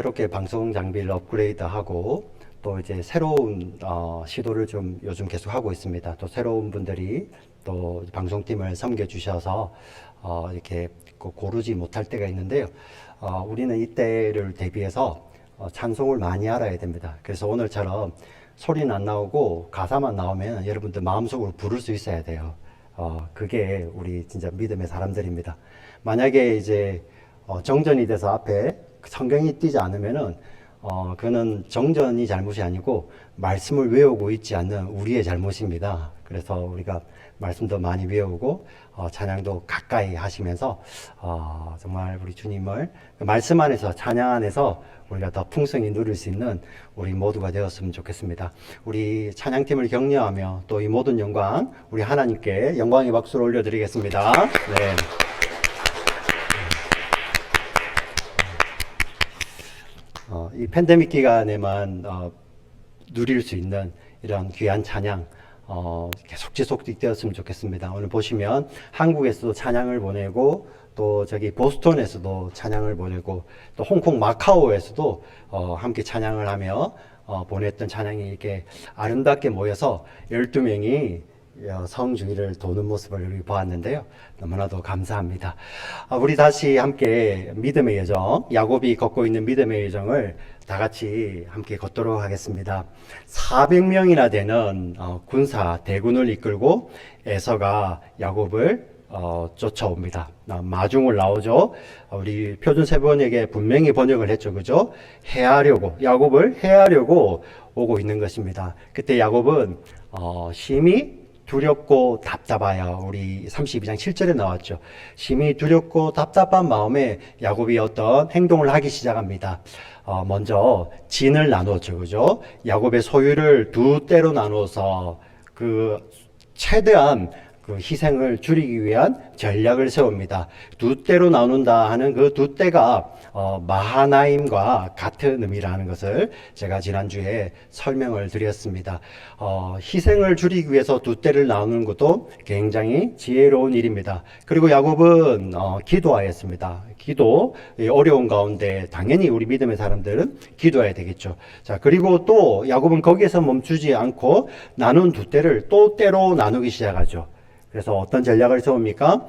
새롭게 방송 장비를 업그레이드하고 또 이제 새로운 시도를 좀 요즘 계속 하고 있습니다. 또 새로운 분들이 또 방송팀을 섬겨주셔서 이렇게 고르지 못할 때가 있는데요. 우리는 이때를 대비해서 찬송을 많이 알아야 됩니다. 그래서 오늘처럼 소리는 안 나오고 가사만 나오면 여러분들 마음속으로 부를 수 있어야 돼요. 그게 우리 진짜 믿음의 사람들입니다. 만약에 이제 정전이 돼서 앞에 성경이 띄지 않으면은 그거는 정전이 잘못이 아니고 말씀을 외우고 있지 않는 우리의 잘못입니다. 그래서 우리가 말씀도 많이 외우고 찬양도 가까이 하시면서 정말 우리 주님을 그 말씀 안에서, 찬양 안에서 우리가 더 풍성히 누릴 수 있는 우리 모두가 되었으면 좋겠습니다. 우리 찬양팀을 격려하며 또 이 모든 영광 우리 하나님께 영광의 박수를 올려드리겠습니다. 네. 이 팬데믹 기간에만 누릴 수 있는 이런 귀한 찬양 계속 지속되었으면 좋겠습니다. 오늘 보시면 한국에서도 찬양을 보내고 또 저기 보스턴에서도 찬양을 보내고 또 홍콩 마카오에서도 함께 찬양을 하며 보냈던 찬양이 이렇게 아름답게 모여서 12명이 성주기를 도는 모습을 우리 보았는데요. 너무나도 감사합니다. 우리 다시 함께 믿음의 여정, 야곱이 걷고 있는 믿음의 여정을 다 같이 함께 걷도록 하겠습니다. 400명이나 되는 군사 대군을 이끌고 에서가 야곱을 쫓아옵니다. 마중을 나오죠. 우리 표준 세번역에 분명히 번역을 했죠. 그죠? 해하려고, 야곱을 해하려고 오고 있는 것입니다. 그때 야곱은 심히 두렵고 답답하여, 우리 32장 7절에 나왔죠. 심히 두렵고 답답한 마음에 야곱이 어떤 행동을 하기 시작합니다. 먼저 진을 나누었죠. 그죠? 야곱의 소유를 두 떼로 나누어서 최대한 희생을 줄이기 위한 전략을 세웁니다. 두 떼로 나눈다 하는 그 두 떼가 마하나임과 같은 의미라는 것을 제가 지난주에 설명을 드렸습니다. 희생을 줄이기 위해서 두 떼를 나누는 것도 굉장히 지혜로운 일입니다. 그리고 야곱은 기도하였습니다. 기도, 어려운 가운데 당연히 우리 믿음의 사람들은 기도해야 되겠죠. 자, 그리고 또 야곱은 거기에서 멈추지 않고 나눈 두 떼를 또 떼로 나누기 시작하죠. 그래서 어떤 전략을 세웁니까?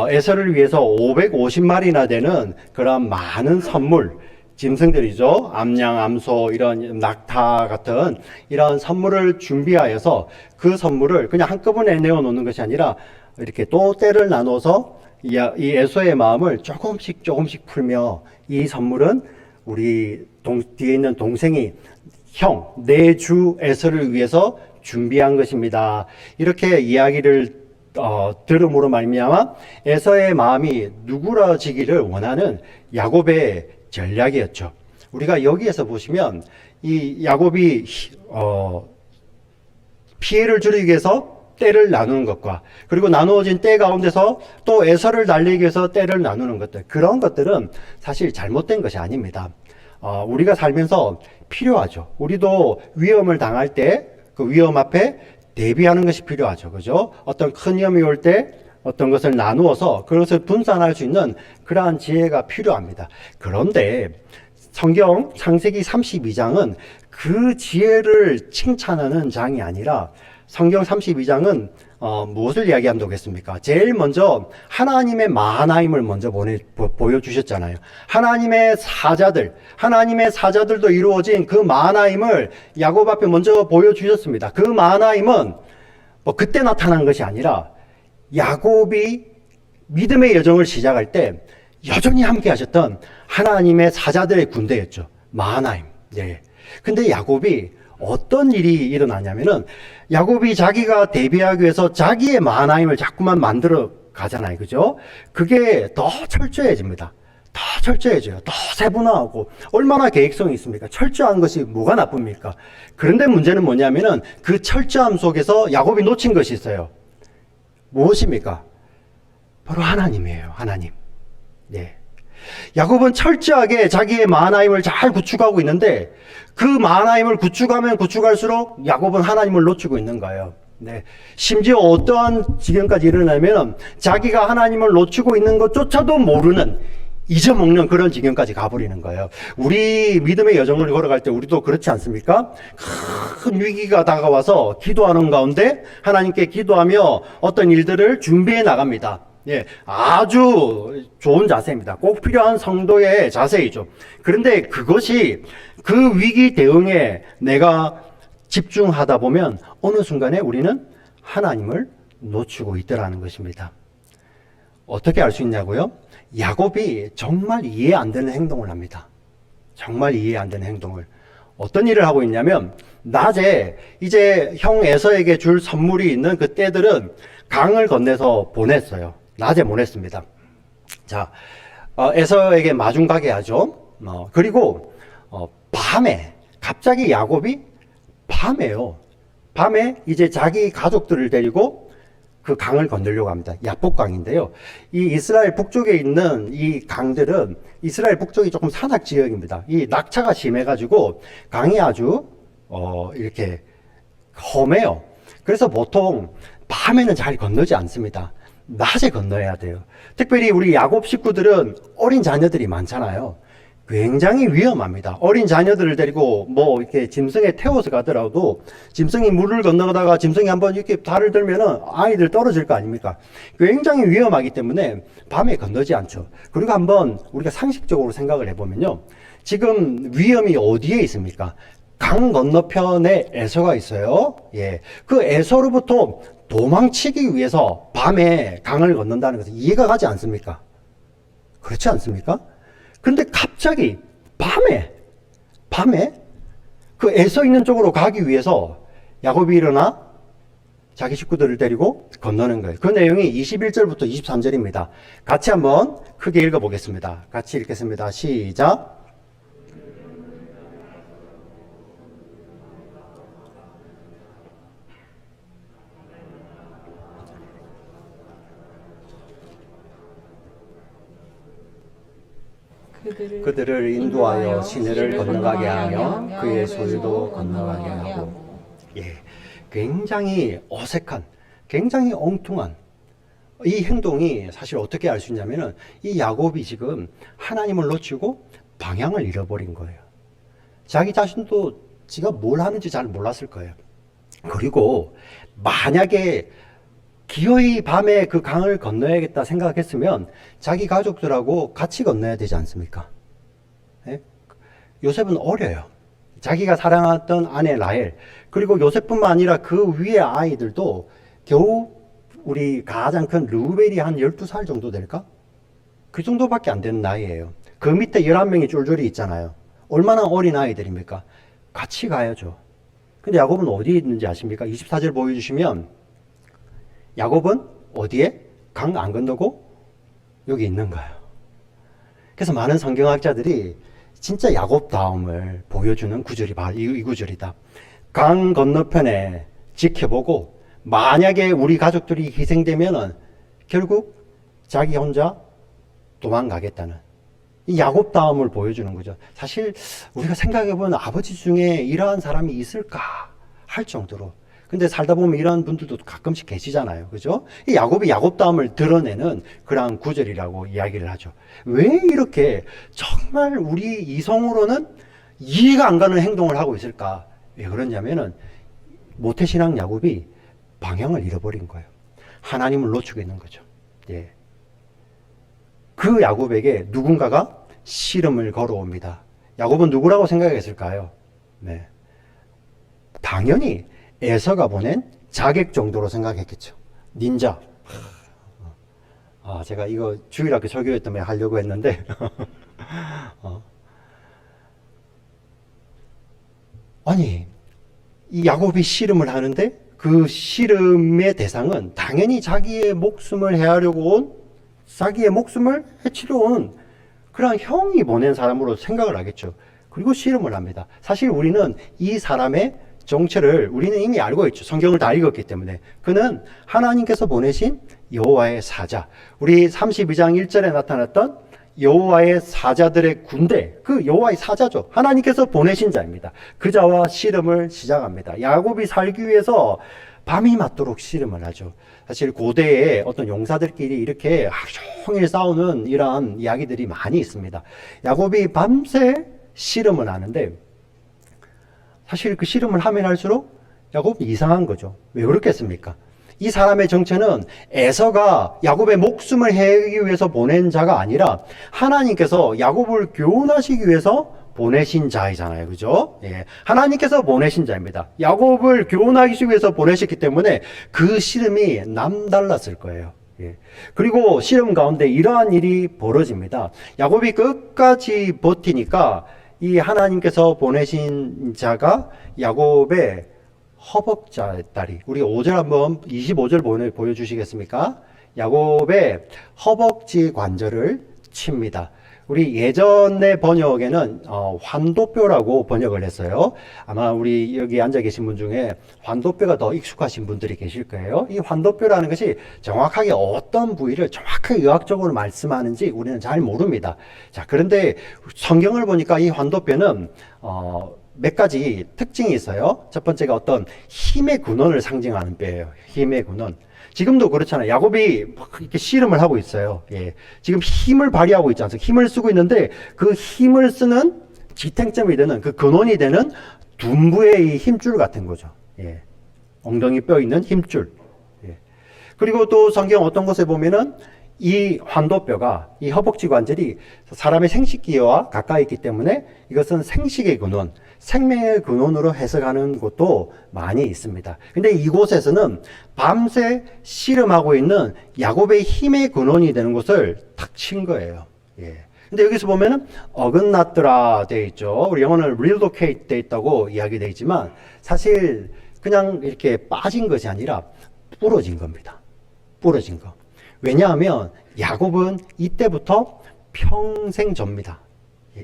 에서를 위해서 550마리나 되는 그런 많은 선물, 짐승들이죠. 암양, 암소, 이런 낙타 같은 이런 선물을 준비하여서 그 선물을 그냥 한꺼번에 내어놓는 것이 아니라 이렇게 또 때를 나눠서 이 에서의 마음을 조금씩 풀며, 이 선물은 우리 뒤에 있는 동생이 내 주 에서를 위해서 준비한 것입니다. 이렇게 이야기를 들음으로 말미암아 에서의 마음이 누그러지기를 원하는 야곱의 전략이었죠. 우리가 여기에서 보시면 이 야곱이 피해를 줄이기 위해서 떼를 나누는 것과, 그리고 나누어진 떼 가운데서 또 에서를 날리기 위해서 떼를 나누는 것들, 그런 것들은 사실 잘못된 것이 아닙니다. 우리가 살면서 필요하죠. 우리도 위험을 당할 때 그 위험 앞에 대비하는 것이 필요하죠. 그죠? 어떤 큰 위험이 올 때 어떤 것을 나누어서 그것을 분산할 수 있는 그러한 지혜가 필요합니다. 그런데 성경 창세기 32장은 그 지혜를 칭찬하는 장이 아니라, 성경 32장은 무엇을 이야기한다고 했습니까? 제일 먼저 하나님의 마하나임을 먼저 보여주셨잖아요. 하나님의 사자들도 이루어진 그 마하나임을 야곱 앞에 먼저 보여주셨습니다. 그 마하나임은 그때 나타난 것이 아니라 야곱이 믿음의 여정을 시작할 때 여전히 함께 하셨던 하나님의 사자들의 군대였죠. 마하나임. 네. 근데 야곱이 어떤 일이 일어나냐면은, 야곱이 자기가 대비하기 위해서 자기의 마하나임을 자꾸만 만들어 가잖아요. 그죠? 그게 더 철저해집니다. 더 철저해져요. 더 세분화하고. 얼마나 계획성이 있습니까? 철저한 것이 뭐가 나쁩니까? 그런데 문제는 뭐냐면은 그 철저함 속에서 야곱이 놓친 것이 있어요. 무엇입니까? 바로 하나님이에요. 하나님. 네. 야곱은 철저하게 자기의 마하나임을 잘 구축하고 있는데, 그 마하나임을 구축하면 구축할수록 야곱은 하나님을 놓치고 있는 거예요. 네. 심지어 어떠한 지경까지 일어나면 자기가 하나님을 놓치고 있는 것조차도 모르는 잊어먹는 그런 지경까지 가버리는 거예요. 우리 믿음의 여정을 걸어갈 때 우리도 그렇지 않습니까? 큰 위기가 다가와서 기도하는 가운데 하나님께 기도하며 어떤 일들을 준비해 나갑니다. 예, 아주 좋은 자세입니다. 꼭 필요한 성도의 자세이죠. 그런데 그것이 그 위기 대응에 내가 집중하다 보면 어느 순간에 우리는 하나님을 놓치고 있더라는 것입니다. 어떻게 알 수 있냐고요? 야곱이 정말 이해 안 되는 행동을 합니다. 정말 이해 안 되는 행동을. 어떤 일을 하고 있냐면, 낮에 이제 형 에서에게 줄 선물이 있는 그 떼들은 강을 건너서 보냈어요. 낮에 보냈습니다. 자, 에서에게 마중 가게 하죠. 그리고 밤에 갑자기 야곱이 밤에요. 밤에 이제 자기 가족들을 데리고 그 강을 건너려고 합니다. 야복강인데요. 이 이스라엘 북쪽에 있는 이 강들은 이스라엘 북쪽이 조금 산악 지역입니다. 이 낙차가 심해가지고 강이 아주 이렇게 험해요. 그래서 보통 밤에는 잘 건너지 않습니다. 낮에 건너야 돼요. 특별히 우리 야곱 식구들은 어린 자녀들이 많잖아요. 굉장히 위험합니다. 어린 자녀들을 데리고 뭐 이렇게 짐승에 태워서 가더라도 짐승이 물을 건너가다가 짐승이 한번 이렇게 발을 들면은 아이들 떨어질 거 아닙니까? 굉장히 위험하기 때문에 밤에 건너지 않죠. 그리고 한번 우리가 상식적으로 생각을 해보면요. 지금 위험이 어디에 있습니까? 강 건너편에 에서가 있어요. 예. 그 에서로부터 도망치기 위해서 밤에 강을 건넌다는 것은 이해가 가지 않습니까? 그렇지 않습니까? 그런데 갑자기 밤에 그 에서 있는 쪽으로 가기 위해서 야곱이 일어나 자기 식구들을 데리고 건너는 거예요. 그 내용이 21절부터 23절입니다. 같이 한번 크게 읽어보겠습니다. 같이 읽겠습니다. 시작. 그들을 인도하여 시내를 건너가게 하며 그의 소유도 건너가게 하고. 예, 굉장히 어색한, 굉장히 엉뚱한 이 행동이 사실 어떻게 알 수 있냐면은 이 야곱이 지금 하나님을 놓치고 방향을 잃어버린 거예요. 자기 자신도 지가 뭘 하는지 잘 몰랐을 거예요. 그리고 만약에 기어이 밤에 그 강을 건너야겠다 생각했으면 자기 가족들하고 같이 건너야 되지 않습니까? 예? 요셉은 어려요. 자기가 사랑했던 아내 라헬, 그리고 요셉뿐만 아니라 그 위에 아이들도 겨우 우리 가장 큰 르우벨이 한 12살 정도 될까? 그 정도밖에 안 되는 나이예요. 그 밑에 11명이 쫄쫄이 있잖아요. 얼마나 어린 아이들입니까? 같이 가야죠. 근데 야곱은 어디에 있는지 아십니까? 24절 보여주시면 야곱은 어디에? 강 안 건너고 여기 있는 거예요. 그래서 많은 성경학자들이 진짜 야곱다움을 보여주는 구절이 바로 이 구절이다. 강 건너편에 지켜보고 만약에 우리 가족들이 희생되면은 결국 자기 혼자 도망가겠다는 이 야곱다움을 보여주는 거죠. 사실 우리가 생각해보면 아버지 중에 이러한 사람이 있을까 할 정도로. 근데 살다 보면 이런 분들도 가끔씩 계시잖아요. 그죠? 이 야곱이 야곱다움을 드러내는 그러한 구절이라고 이야기를 하죠. 왜 이렇게 정말 우리 이성으로는 이해가 안 가는 행동을 하고 있을까? 왜 그러냐면은 모태신앙 야곱이 방향을 잃어버린 거예요. 하나님을 놓치고 있는 거죠. 예. 그 야곱에게 누군가가 씨름을 걸어옵니다. 야곱은 누구라고 생각했을까요? 네. 당연히 에서가 보낸 자객 정도로 생각했겠죠. 닌자. 제가 이거 주일학교 설교 때문에 하려고 했는데 아니 이 야곱이 씨름을 하는데 그 씨름의 대상은 당연히 자기의 목숨을 해하려고 온, 자기의 목숨을 해치려 온 그런 형이 보낸 사람으로 생각을 하겠죠. 그리고 씨름을 합니다. 사실 우리는 이 사람의 정체를 우리는 이미 알고 있죠. 성경을 다 읽었기 때문에. 그는 하나님께서 보내신 여호와의 사자. 우리 32장 1절에 나타났던 여호와의 사자들의 군대, 그 여호와의 사자죠. 하나님께서 보내신 자입니다. 그 자와 씨름을 시작합니다. 야곱이 살기 위해서 밤이 맞도록 씨름을 하죠. 사실 고대에 어떤 용사들끼리 이렇게 하루 종일 싸우는 이러한 이야기들이 많이 있습니다. 야곱이 밤새 씨름을 하는데 사실 그 씨름을 하면 할수록 야곱이 이상한 거죠. 왜 그렇겠습니까? 이 사람의 정체는 에서가 야곱의 목숨을 해기 위해서 보낸 자가 아니라 하나님께서 야곱을 교훈하시기 위해서 보내신 자이잖아요. 그죠? 예. 하나님께서 보내신 자입니다. 야곱을 교훈하기 위해서 보내셨기 때문에 그 씨름이 남달랐을 거예요. 예. 그리고 씨름 가운데 이러한 일이 벌어집니다. 야곱이 끝까지 버티니까 이 하나님께서 보내신 자가 야곱의 허벅지다리. 우리 5절 한번 25절 보여주시겠습니까? 야곱의 허벅지 관절을 칩니다. 우리 예전의 번역에는 환도뼈라고 번역을 했어요. 아마 우리 여기 앉아 계신 분 중에 환도뼈가 더 익숙하신 분들이 계실 거예요. 이 환도뼈라는 것이 정확하게 어떤 부위를 정확하게 의학적으로 말씀하는지 우리는 잘 모릅니다. 자, 그런데 성경을 보니까 이 환도뼈는 몇 가지 특징이 있어요. 첫 번째가 어떤 힘의 근원을 상징하는 뼈예요. 힘의 근원. 지금도 그렇잖아요. 야곱이 이렇게 씨름을 하고 있어요. 예. 지금 힘을 발휘하고 있지 않습니까? 힘을 쓰고 있는데 그 힘을 쓰는 지탱점이 되는 그 근원이 되는 둔부의 이 힘줄 같은 거죠. 예. 엉덩이 뼈 있는 힘줄. 예. 그리고 또 성경 어떤 곳에 보면은 이 환도뼈가, 이 허벅지 관절이 사람의 생식기와 가까이 있기 때문에 이것은 생식의 근원, 생명의 근원으로 해석하는 곳도 많이 있습니다. 근데 이곳에서는 밤새 씨름하고 있는 야곱의 힘의 근원이 되는 곳을 탁 친 거예요. 예. 근데 여기서 보면은 어긋났더라 돼 있죠. 우리 영어는 relocate 돼 있다고 이야기돼 있지만 사실 그냥 이렇게 빠진 것이 아니라 부러진 겁니다. 부러진 거. 왜냐하면 야곱은 이때부터 평생 접니다.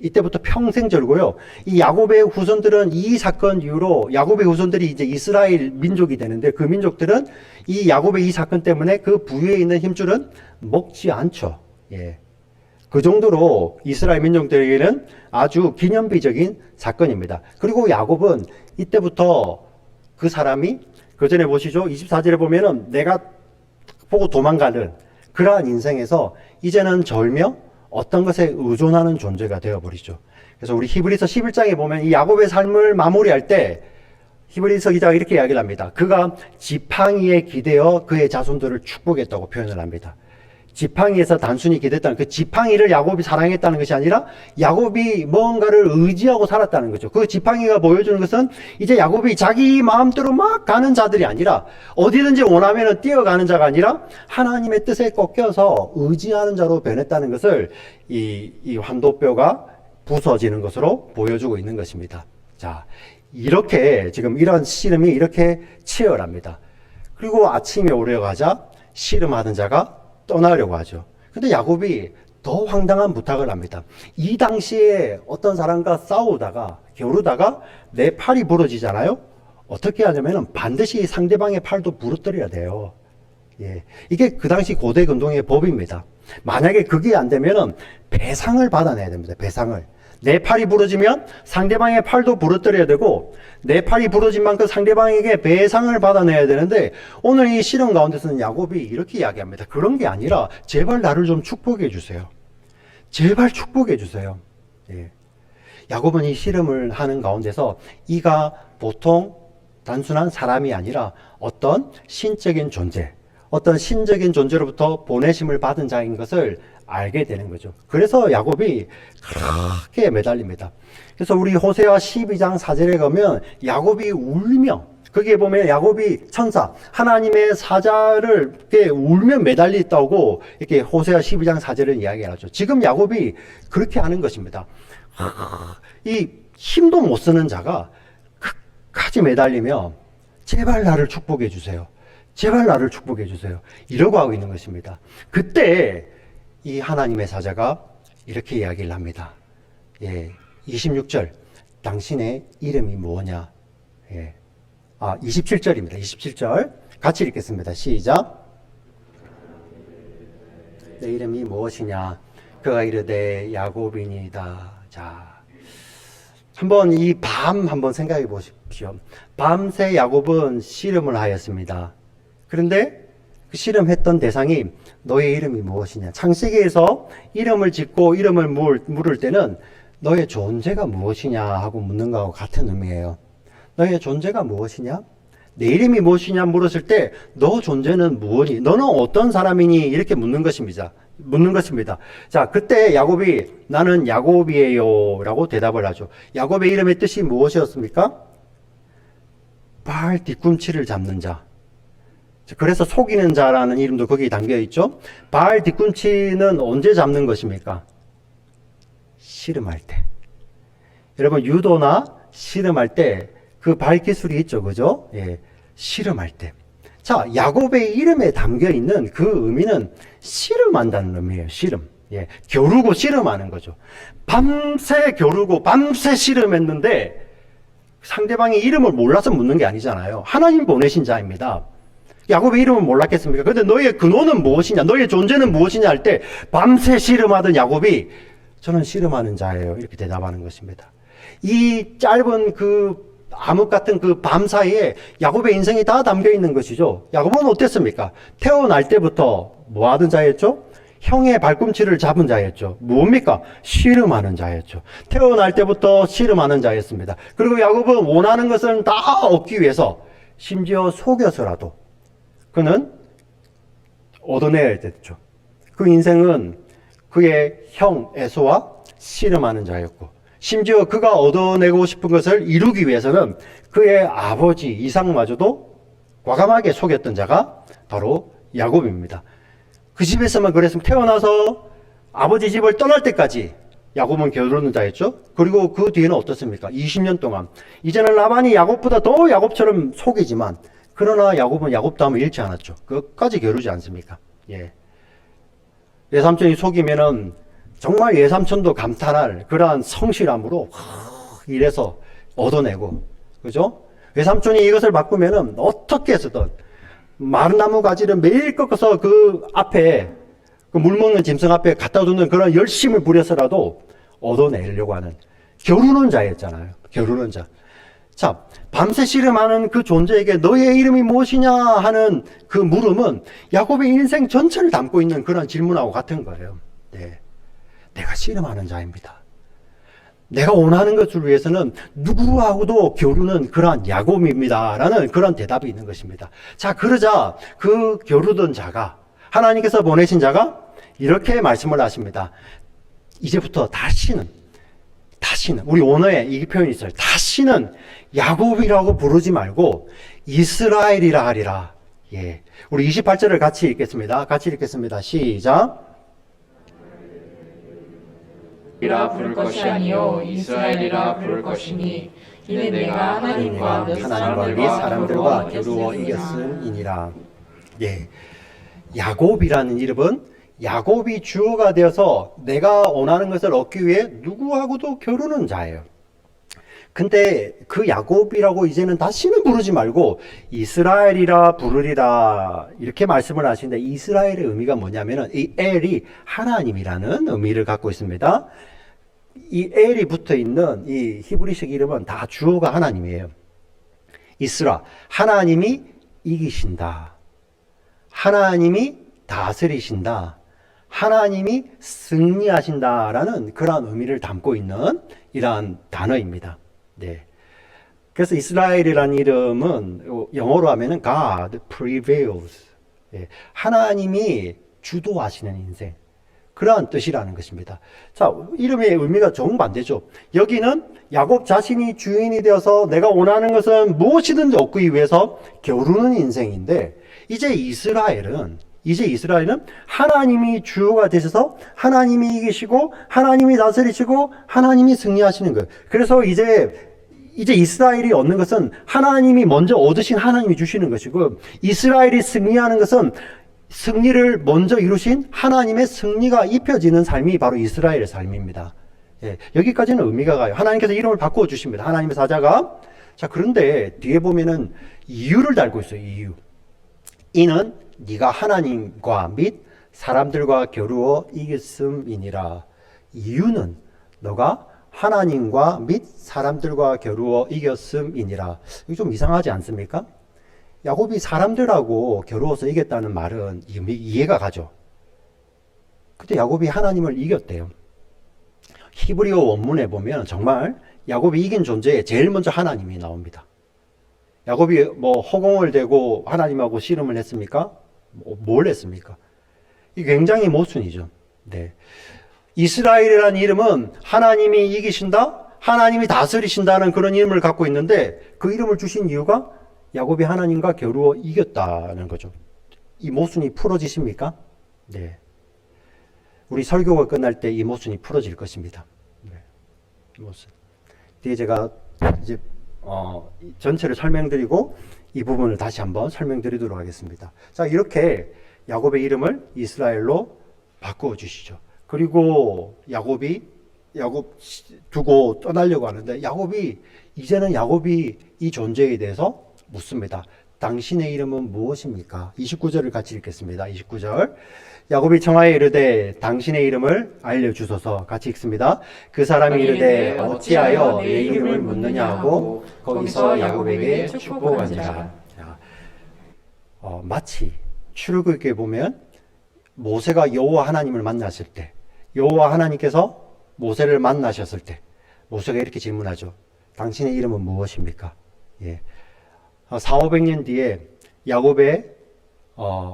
이때부터 평생 절고요. 이 야곱의 후손들은 이 사건 이후로 야곱의 후손들이 이제 이스라엘 민족이 되는데 그 민족들은 이 야곱의 이 사건 때문에 그 부위에 있는 힘줄은 먹지 않죠. 예. 그 정도로 이스라엘 민족들에게는 아주 기념비적인 사건입니다. 그리고 야곱은 이때부터 그 사람이 그 전에 보시죠. 24절에 보면은 내가 보고 도망가는 그러한 인생에서 이제는 절며 어떤 것에 의존하는 존재가 되어버리죠. 그래서 우리 히브리서 11장에 보면 이 야곱의 삶을 마무리할 때 히브리서 기자가 이렇게 이야기를 합니다. 그가 지팡이에 기대어 그의 자손들을 축복했다고 표현을 합니다. 지팡이에서 단순히 기댔다는 그 지팡이를 야곱이 사랑했다는 것이 아니라 야곱이 뭔가를 의지하고 살았다는 거죠. 그 지팡이가 보여주는 것은 이제 야곱이 자기 마음대로 막 가는 자들이 아니라 어디든지 원하면 뛰어가는 자가 아니라 하나님의 뜻에 꺾여서 의지하는 자로 변했다는 것을 이 환도뼈가 부서지는 것으로 보여주고 있는 것입니다. 자, 이렇게 지금 이런 씨름이 이렇게 치열합니다. 그리고 아침에 오려가자 씨름하던 자가 떠나려고 하죠. 근데 야곱이 더 황당한 부탁을 합니다. 이 당시에 어떤 사람과 싸우다가 겨루다가 내 팔이 부러지잖아요. 어떻게 하냐면은 반드시 상대방의 팔도 부러뜨려야 돼요. 예. 이게 그 당시 고대 근동의 법입니다. 만약에 그게 안 되면은 배상을 받아내야 됩니다. 배상을. 내 팔이 부러지면 상대방의 팔도 부러뜨려야 되고 내 팔이 부러진 만큼 상대방에게 배상을 받아내야 되는데 오늘 이 씨름 가운데서는 야곱이 이렇게 이야기합니다. 그런 게 아니라 제발 나를 좀 축복해 주세요. 제발 축복해 주세요. 예. 야곱은 이 씨름을 하는 가운데서 이가 보통 단순한 사람이 아니라 어떤 신적인 존재, 어떤 신적인 존재로부터 보내심을 받은 자인 것을 알게 되는 거죠. 그래서 야곱이 그렇게 매달립니다. 그래서 우리 호세아 12장 4절에 가면 야곱이 울며 거기에 보면 야곱이 천사 하나님의 사자를 이렇게 울며 매달렸다고 이렇게 호세아 12장 4절은 이야기하죠. 지금 야곱이 그렇게 하는 것입니다. 이 힘도 못 쓰는 자가 끝까지 매달리며 제발 나를 축복해 주세요. 제발 나를 축복해 주세요. 이러고 하고 있는 것입니다. 그때 이 하나님의 사자가 이렇게 이야기를 합니다. 예, 26절 당신의 이름이 뭐냐? 예. 27절입니다. 27절 같이 읽겠습니다. 시작. 내 이름이 무엇이냐? 그가 이르되 야곱이니이다. 자, 한번 이 밤 한번 생각해 보십시오. 밤새 야곱은 씨름을 하였습니다. 그런데 그 씨름했던 대상이 너의 이름이 무엇이냐. 창세기에서 이름을 짓고 이름을 물을 때는 너의 존재가 무엇이냐 하고 묻는 것하고 같은 의미예요. 너의 존재가 무엇이냐? 내 이름이 무엇이냐 물었을 때 너 존재는 무엇이? 너는 어떤 사람이니? 이렇게 묻는 것입니다. 자, 그때 야곱이 나는 야곱이에요 라고 대답을 하죠. 야곱의 이름의 뜻이 무엇이었습니까? 바알 뒤꿈치를 잡는 자. 그래서 속이는 자라는 이름도 거기 담겨 있죠. 바알 뒤꿈치는 언제 잡는 것입니까? 씨름할 때. 여러분 유도나 씨름할 때 그 발 기술이 있죠, 그죠? 예, 씨름할 때. 자, 야곱의 이름에 담겨 있는 그 의미는 씨름한다는 의미예요. 씨름. 예, 겨루고 씨름하는 거죠. 밤새 겨루고 밤새 씨름했는데 상대방이 이름을 몰라서 묻는 게 아니잖아요. 하나님 보내신 자입니다. 야곱의 이름을 몰랐겠습니까? 그런데 너의 근원은 무엇이냐? 너의 존재는 무엇이냐 할 때 밤새 씨름하던 야곱이 저는 씨름하는 자예요. 이렇게 대답하는 것입니다. 이 짧은 그 암흑 같은 그 밤 사이에 야곱의 인생이 다 담겨 있는 것이죠. 야곱은 어땠습니까? 태어날 때부터 뭐 하던 자였죠? 형의 발꿈치를 잡은 자였죠. 뭡니까? 씨름하는 자였죠. 태어날 때부터 씨름하는 자였습니다. 그리고 야곱은 원하는 것을 다 얻기 위해서 심지어 속여서라도 그는 얻어내야 됐죠. 그 인생은 그의 형 에서와 씨름하는 자였고 심지어 그가 얻어내고 싶은 것을 이루기 위해서는 그의 아버지 이삭마저도 과감하게 속였던 자가 바로 야곱입니다. 그 집에서만 그랬으면 태어나서 아버지 집을 떠날 때까지 야곱은 겨루는 자였죠. 그리고 그 뒤에는 어떻습니까? 20년 동안 이제는 라반이 야곱보다 더 야곱처럼 속이지만 그러나 야곱은 야곱다움을 잃지 않았죠. 끝까지 겨루지 않습니까? 예. 외삼촌이 속이면은 정말 외삼촌도 감탄할 그러한 성실함으로 이래서 얻어내고, 그죠? 외삼촌이 이것을 바꾸면은 어떻게 해서든 마른 나무 가지를 매일 꺾어서 그 앞에 그 물 먹는 짐승 앞에 갖다 두는 그런 열심을 부려서라도 얻어내려고 하는 겨루는 자였잖아요. 겨루는 자. 자, 밤새 씨름하는 그 존재에게 너의 이름이 무엇이냐 하는 그 물음은 야곱의 인생 전체를 담고 있는 그런 질문하고 같은 거예요. 네. 내가 씨름하는 자입니다. 내가 원하는 것을 위해서는 누구하고도 겨루는 그러한 야곱입니다. 라는 그런 대답이 있는 것입니다. 자, 그러자 그 겨루던 자가, 하나님께서 보내신 자가 이렇게 말씀을 하십니다. 이제부터 다시는, 우리 원어에 이 표현이 있어요. 다시는 야곱이라고 부르지 말고 이스라엘이라 하리라. 예. 우리 28절을 같이 읽겠습니다. 같이 읽겠습니다. 시작. 이라 부를 것이 아니요 이스라엘이라 부를 것이니 이는 내가 하나님과 및 사람들과 겨루어 이겼음이니라. 예. 야곱이라는 이름은 야곱이 주어가 되어서 내가 원하는 것을 얻기 위해 누구하고도 겨루는 자예요. 근데 그 야곱이라고 이제는 다시는 부르지 말고 이스라엘이라 부르리라 이렇게 말씀을 하시는데 이스라엘의 의미가 뭐냐면은 이 엘이 하나님이라는 의미를 갖고 있습니다. 이 엘이 붙어 있는 이 히브리식 이름은 다 주어가 하나님이에요. 이스라, 하나님이 이기신다. 하나님이 다스리신다. 하나님이 승리하신다라는 그러한 의미를 담고 있는 이러한 단어입니다. 네. 그래서 이스라엘이라는 이름은 영어로 하면은 God prevails. 예. 하나님이 주도하시는 인생. 그러한 뜻이라는 것입니다. 자, 이름의 의미가 정반대죠. 여기는 야곱 자신이 주인이 되어서 내가 원하는 것은 무엇이든지 얻기 위해서 겨루는 인생인데, 이제 이스라엘은 하나님이 주가 되셔서 하나님이 이기시고 하나님이 다스리시고 하나님이 승리하시는 거예요. 그래서 이제 이스라엘이 얻는 것은 하나님이 먼저 얻으신 하나님이 주시는 것이고, 이스라엘이 승리하는 것은 승리를 먼저 이루신 하나님의 승리가 입혀지는 삶이 바로 이스라엘의 삶입니다. 예, 여기까지는 의미가 가요. 하나님께서 이름을 바꾸어 주십니다. 하나님의 사자가. 자, 그런데 뒤에 보면은 이유를 달고 있어요. 이유. 이는 네가 하나님과 및 사람들과 겨루어 이겼음이니라. 이유는 너가 하나님과 및 사람들과 겨루어 이겼음이니라. 이거 좀 이상하지 않습니까? 야곱이 사람들하고 겨루어서 이겼다는 말은 이해가 가죠. 그때 야곱이 하나님을 이겼대요. 히브리어 원문에 보면 정말 야곱이 이긴 존재에 제일 먼저 하나님이 나옵니다. 야곱이 뭐 허공을 대고 하나님하고 씨름을 했습니까? 뭘 했습니까? 이게 굉장히 모순이죠. 네. 이스라엘이라는 이름은 하나님이 이기신다? 하나님이 다스리신다는 그런 이름을 갖고 있는데 그 이름을 주신 이유가 야곱이 하나님과 겨루어 이겼다는 거죠. 이 모순이 풀어지십니까? 네. 우리 설교가 끝날 때 이 모순이 풀어질 것입니다. 네. 이 모순. 뒤에 제가 이제 전체를 설명드리고 이 부분을 다시 한번 설명드리도록 하겠습니다. 자, 이렇게 야곱의 이름을 이스라엘로 바꾸어 주시죠. 그리고 야곱 두고 떠나려고 하는데 이제는 야곱이 이 존재에 대해서 묻습니다. 당신의 이름은 무엇입니까? 29절을 같이 읽겠습니다. 29절. 야곱이 청하에 이르되 당신의 이름을 알려주소서. 같이 읽습니다. 그 사람이 이르되 어찌하여 내 이름을 묻느냐 하고 거기서 야곱에게 축복하니라. 마치 출애굽기에 보면 모세가 여호와 하나님을 만났을 때 여호와 하나님께서 모세를 만나셨을 때 모세가 이렇게 질문하죠. 당신의 이름은 무엇입니까? 예. 400~500년 뒤에 야곱의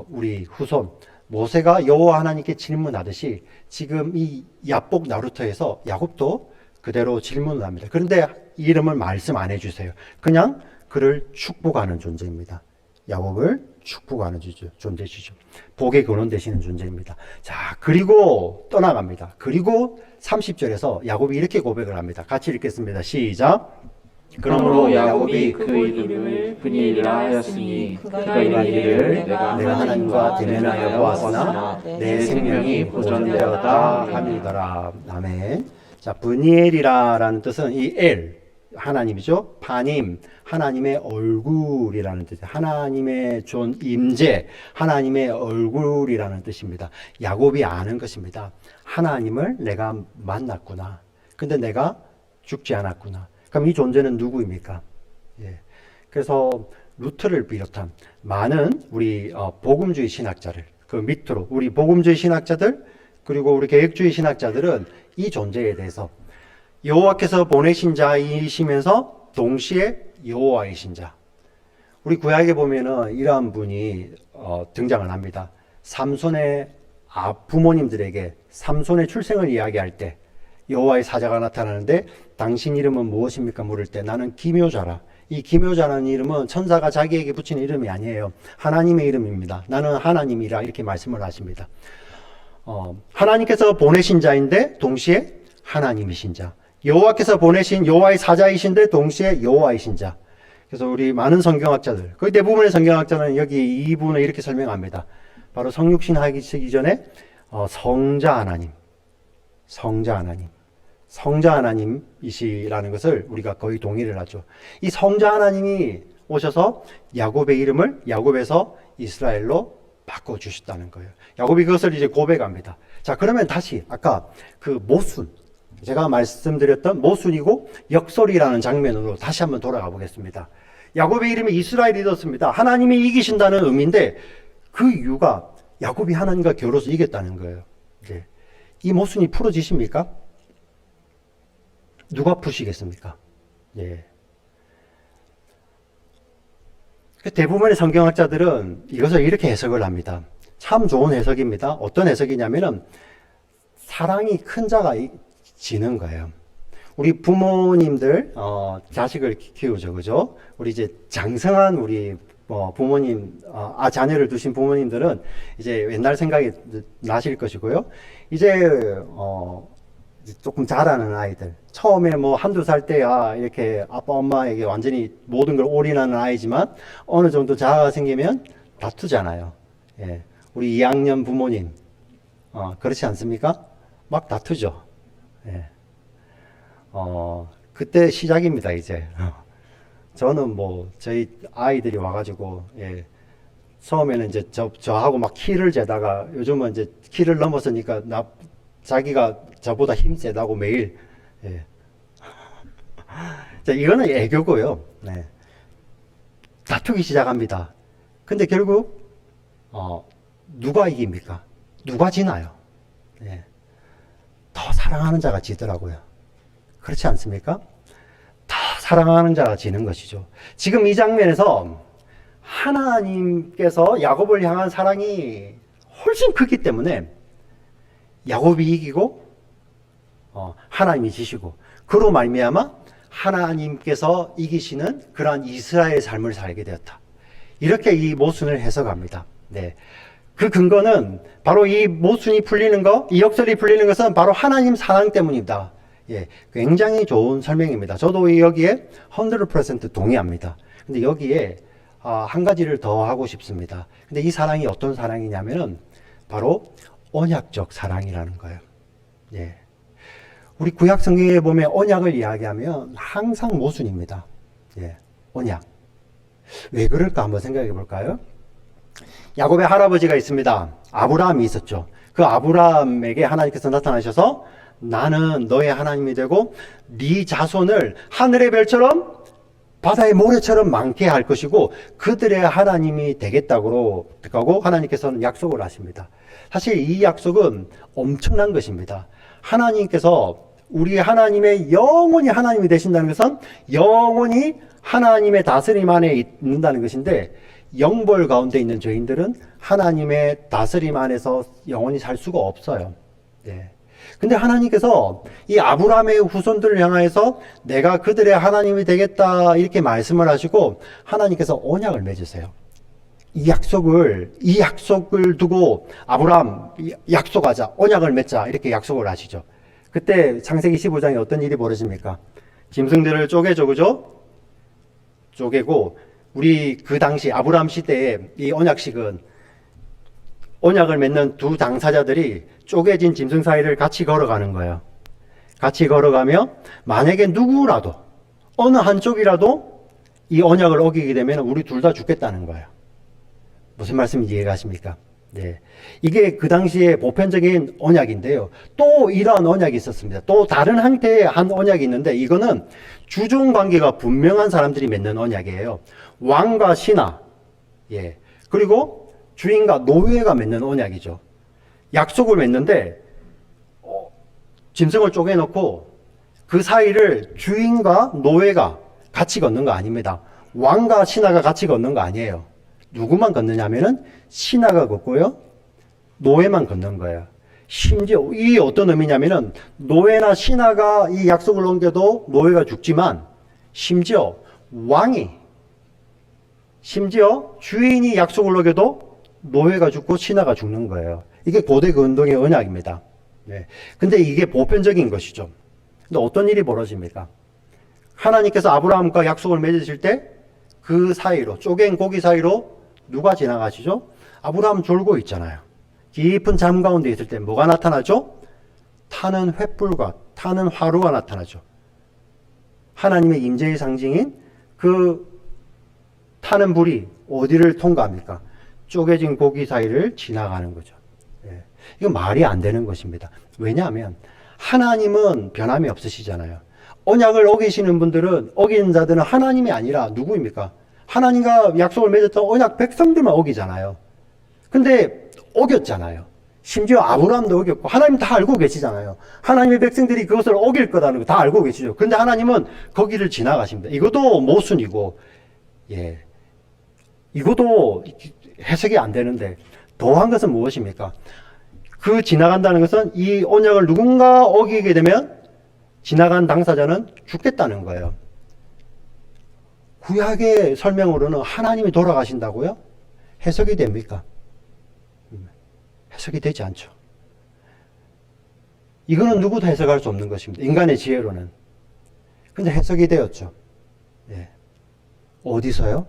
우리 후손 모세가 여호와 하나님께 질문하듯이 지금 이 야복 나루터에서 야곱도 그대로 질문을 합니다. 그런데 이 이름을 말씀 안 해주세요. 그냥 그를 축복하는 존재입니다. 야곱을 축복하는 존재시죠. 복의 근원 되시는 존재입니다. 자, 그리고 떠나갑니다. 그리고 30절에서 야곱이 이렇게 고백을 합니다. 같이 읽겠습니다. 시작. 그러므로 야곱이 그 이름을 브니엘이라 하였으니 그가 이르기를 내가 하나님과 대면하여 보았으나 내 생명이 보존되었다 함이더라. 아멘. 자, 브니엘이라는 뜻은 이 엘 하나님이죠. 파님, 하나님의 얼굴이라는 뜻이에요. 하나님의 임재, 하나님의 얼굴이라는 뜻입니다. 야곱이 아는 것입니다. 하나님을 내가 만났구나. 근데 내가 죽지 않았구나. 그럼 이 존재는 누구입니까? 예. 그래서 루트를 비롯한 많은 우리 복음주의 신학자들, 그 밑으로 우리 복음주의 신학자들, 그리고 우리 개혁주의 신학자들은 이 존재에 대해서 여호와께서 보내신 자이시면서 동시에 여호와이신 자. 우리 구약에 보면은 이러한 분이 등장을 합니다. 삼손의 부모님들에게 삼손의 출생을 이야기할 때 여호와의 사자가 나타나는데 당신 이름은 무엇입니까? 물을 때 나는 기묘자라. 이 기묘자라는 이름은 천사가 자기에게 붙인 이름이 아니에요. 하나님의 이름입니다. 나는 하나님이라 이렇게 말씀을 하십니다. 하나님께서 보내신 자인데 동시에 하나님이신 자. 여호와께서 보내신 여호와의 사자이신데 동시에 여호와이신 자. 그래서 우리 많은 성경학자들, 거의 대부분의 성경학자는 여기 이 부분을 이렇게 설명합니다. 바로 성육신 하기 전에 성자 하나님, 성자 하나님이시라는 것을 우리가 거의 동의를 하죠. 이 성자 하나님이 오셔서 야곱의 이름을 야곱에서 이스라엘로 바꿔주셨다는 거예요. 야곱이 그것을 이제 고백합니다. 자, 그러면 다시 아까 그 모순, 제가 말씀드렸던 모순이고 역설이라는 장면으로 다시 한번 돌아가 보겠습니다. 야곱의 이름이 이스라엘이 되었습니다. 하나님이 이기신다는 의미인데 그 이유가 야곱이 하나님과 겨루어서 이겼다는 거예요. 네. 이 모순이 풀어지십니까? 누가 푸시겠습니까? 예. 대부분의 성경학자들은 이것을 이렇게 해석을 합니다. 참 좋은 해석입니다. 어떤 해석이냐면은 사랑이 큰 자가 지는 거예요. 우리 부모님들 자식을 키우죠, 그죠? 우리 이제 장성한 우리 부모님, 자녀를 두신 부모님들은 이제 옛날 생각이 나실 것이고요. 이제 조금 자라는 아이들, 처음에 뭐 한두 살 때야 이렇게 아빠 엄마에게 완전히 모든 걸 올인하는 아이지만 어느 정도 자아가 생기면 다투잖아요. 예. 우리 2학년 부모님, 그렇지 않습니까? 막 다투죠. 예. 그때 시작입니다, 이제. 저는 뭐, 저희 아이들이 와가지고, 예, 처음에는 이제 저하고 막 키를 재다가 요즘은 이제 키를 넘어서니까 자기가 저보다 힘 세다고 매일. 예. 자, 이거는 애교고요. 네. 다투기 시작합니다. 근데 결국 누가 이깁니까? 누가 지나요? 예. 더 사랑하는 자가 지더라고요. 그렇지 않습니까? 더 사랑하는 자가 지는 것이죠. 지금 이 장면에서 하나님께서 야곱을 향한 사랑이 훨씬 크기 때문에 야곱이 이기고 하나님이 지시고 그로 말미암아 하나님께서 이기시는 그러한 이스라엘의 삶을 살게 되었다. 이렇게 이 모순을 해석합니다. 네. 그 근거는 바로 이 모순이 풀리는 거, 이 역설이 풀리는 것은 바로 하나님 사랑 때문입니다. 예, 굉장히 좋은 설명입니다. 저도 여기에 100% 동의합니다. 근데 여기에 한 가지를 더 하고 싶습니다. 근데 이 사랑이 어떤 사랑이냐면은 바로 언약적 사랑이라는 거예요. 예. 우리 구약 성경에 보면 언약을 이야기하면 항상 모순입니다. 예. 언약. 왜 그럴까 한번 생각해 볼까요? 야곱의 할아버지가 있습니다. 아브라함이 있었죠. 그 아브라함에게 하나님께서 나타나셔서 나는 너의 하나님이 되고 네 자손을 하늘의 별처럼 바다의 모래처럼 많게 할 것이고 그들의 하나님이 되겠다고 하나님께서는 약속을 하십니다. 사실 이 약속은 엄청난 것입니다. 하나님께서 우리 하나님의 영원히 하나님이 되신다는 것은 영원히 하나님의 다스림 안에 있는다는 것인데 영벌 가운데 있는 죄인들은 하나님의 다스림 안에서 영원히 살 수가 없어요. 네. 근데 하나님께서 이 아브라함의 후손들을 향하여서 내가 그들의 하나님이 되겠다 이렇게 말씀을 하시고 하나님께서 언약을 맺으세요. 이 약속을 두고 아브라함 약속하자, 언약을 맺자 이렇게 약속을 하시죠. 그때 창세기 15장에 어떤 일이 벌어집니까? 짐승들을 쪼개죠, 그죠? 쪼개고 우리 그 당시 아브라함 시대에 이 언약식은 언약을 맺는 두 당사자들이 쪼개진 짐승 사이를 같이 걸어가는 거예요. 같이 걸어가며 만약에 누구라도 어느 한쪽이라도 이 언약을 어기게 되면 우리 둘 다 죽겠다는 거예요. 무슨 말씀인지 이해가십니까? 네. 이게 그 당시에 보편적인 언약인데요. 또 이러한 언약이 있었습니다. 또 다른 형태의 한 언약이 있는데 이거는 주종 관계가 분명한 사람들이 맺는 언약이에요. 왕과 신하, 예. 그리고 주인과 노예가 맺는 언약이죠. 약속을 맺는데 짐승을 쪼개놓고 그 사이를 주인과 노예가 같이 걷는 거 아닙니다. 왕과 신하가 같이 걷는 거 아니에요. 누구만 걷느냐면은 신하가 걷고요. 노예만 걷는 거예요. 심지어 이 어떤 의미냐면은 노예나 신하가 이 약속을 옮겨도 노예가 죽지만 심지어 주인이 약속을 어겨도 노예가 죽고 신하가 죽는 거예요. 이게 고대 근동의 언약입니다. 네. 근데 이게 보편적인 것이죠. 근데 어떤 일이 벌어집니까? 하나님께서 아브라함과 약속을 맺으실 때 그 사이로, 쪼갠 고기 사이로 누가 지나가시죠? 아브라함 졸고 있잖아요. 깊은 잠 가운데 있을 때 뭐가 나타나죠? 타는 횃불과 타는 화루가 나타나죠. 하나님의 임재의 상징인 그 타는 불이 어디를 통과합니까? 쪼개진 고기 사이를 지나가는 거죠. 예. 이건 말이 안 되는 것입니다. 왜냐하면 하나님은 변함이 없으시잖아요. 언약을 어기시는 분들은, 어기는 자들은 하나님이 아니라 누구입니까? 하나님과 약속을 맺었던 언약 백성들만 어기잖아요. 근데 어겼잖아요. 심지어 아브라함도 어겼고 하나님 다 알고 계시잖아요. 하나님의 백성들이 그것을 어길 거라는 거 다 알고 계시죠. 근데 하나님은 거기를 지나가십니다. 이것도 모순이고, 예, 이것도 해석이 안 되는데 더한 것은 무엇입니까? 그 지나간다는 것은 이 언약을 누군가 어기게 되면 지나간 당사자는 죽겠다는 거예요. 구약의 설명으로는 하나님이 돌아가신다고요? 해석이 됩니까? 해석이 되지 않죠. 이거는 누구도 해석할 수 없는 것입니다. 인간의 지혜로는. 근데 해석이 되었죠. 예. 어디서요?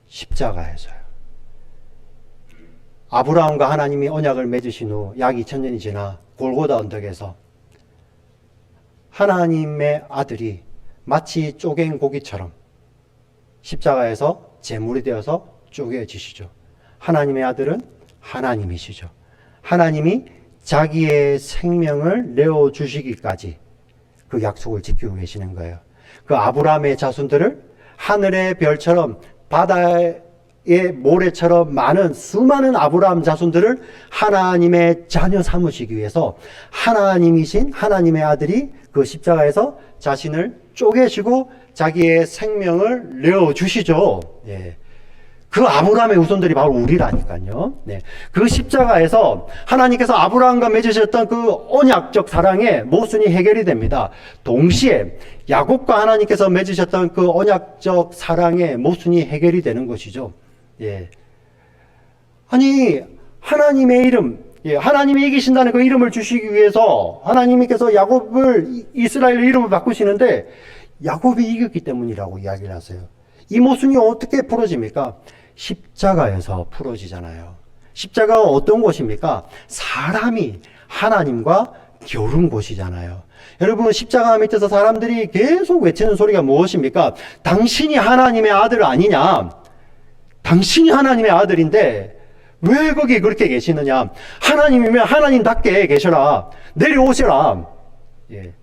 십자가에서요. 아브라함과 하나님이 언약을 맺으신 후 약 2000년이 지나 골고다 언덕에서 하나님의 아들이 마치 쪼갠 고기처럼 십자가에서 제물이 되어서 쪼개지시죠. 하나님의 아들은 하나님이시죠. 하나님이 자기의 생명을 내어주시기까지 그 약속을 지키고 계시는 거예요. 그 아브라함의 자손들을 하늘의 별처럼 바다의 모래처럼 많은 수많은 아브라함 자손들을 하나님의 자녀 삼으시기 위해서 하나님이신 하나님의 아들이 그 십자가에서 자신을 쪼개시고 자기의 생명을 내어주시죠. 예. 그 아브라함의 후손들이 바로 우리라니까요. 네. 그 십자가에서 하나님께서 아브라함과 맺으셨던 그 언약적 사랑의 모순이 해결이 됩니다. 동시에 야곱과 하나님께서 맺으셨던 그 언약적 사랑의 모순이 해결이 되는 것이죠. 예. 아니, 하나님의 이름, 예, 하나님이 이기신다는 그 이름을 주시기 위해서 하나님께서 야곱을 이스라엘 이름을 바꾸시는데 야곱이 이겼기 때문이라고 이야기를 하세요. 이 모순이 어떻게 풀어집니까? 십자가에서 풀어지잖아요. 십자가가 어떤 곳입니까? 사람이 하나님과 겨룬 곳이잖아요. 여러분, 십자가 밑에서 사람들이 계속 외치는 소리가 무엇입니까? 당신이 하나님의 아들 아니냐? 당신이 하나님의 아들인데 왜 거기 그렇게 계시느냐? 하나님이면 하나님답게 계셔라. 내려오시라. 예.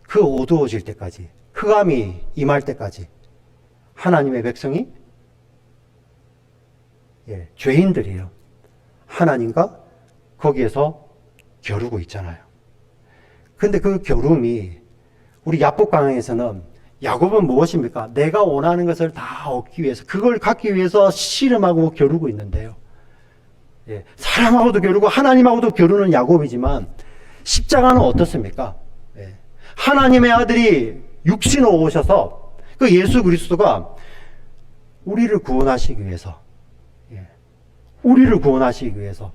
그 어두워질 때까지, 흑암이 임할 때까지 하나님의 백성이, 예, 죄인들이요, 하나님과 거기에서 겨루고 있잖아요. 근데 그 겨rum이 우리 야복강에서는 야곱은 무엇입니까? 내가 원하는 것을 다 얻기 위해서, 그걸 갖기 위해서 씨름하고 겨루고 있는데요. 예, 사람하고도 겨루고 하나님하고도 겨루는 야곱이지만 십자가는 어떻습니까? 예, 하나님의 아들이 육신으로 오셔서 그 예수 그리스도가 우리를 구원하시기 위해서, 예, 우리를 구원하시기 위해서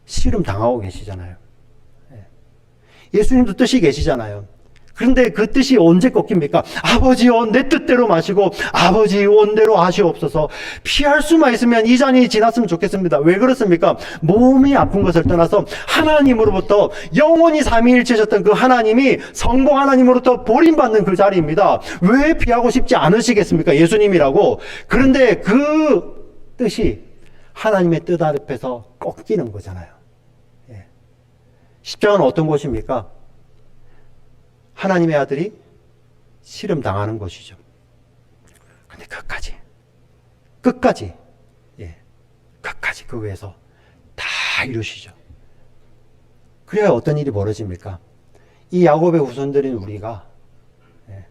씨름 당하고 계시잖아요. 예, 예수님도 뜻이 계시잖아요. 그런데 그 뜻이 언제 꺾입니까? 아버지여 내 뜻대로 마시고 아버지 원대로 하시옵소서. 피할 수만 있으면 이 잔이 지났으면 좋겠습니다. 왜 그렇습니까? 몸이 아픈 것을 떠나서 하나님으로부터 영원히 삼위일체셨던 그 하나님이 성공 하나님으로부터 버림받는 그 자리입니다. 왜 피하고 싶지 않으시겠습니까? 예수님이라고. 그런데 그 뜻이 하나님의 뜻 앞에서 꺾이는 거잖아요. 예. 십자가는 어떤 곳입니까? 하나님의 아들이 씨름 당하는 것이죠. 근데 끝까지, 예, 끝까지 그 위에서 다 이루시죠. 그래야 어떤 일이 벌어집니까? 이 야곱의 후손들인 우리가, 예,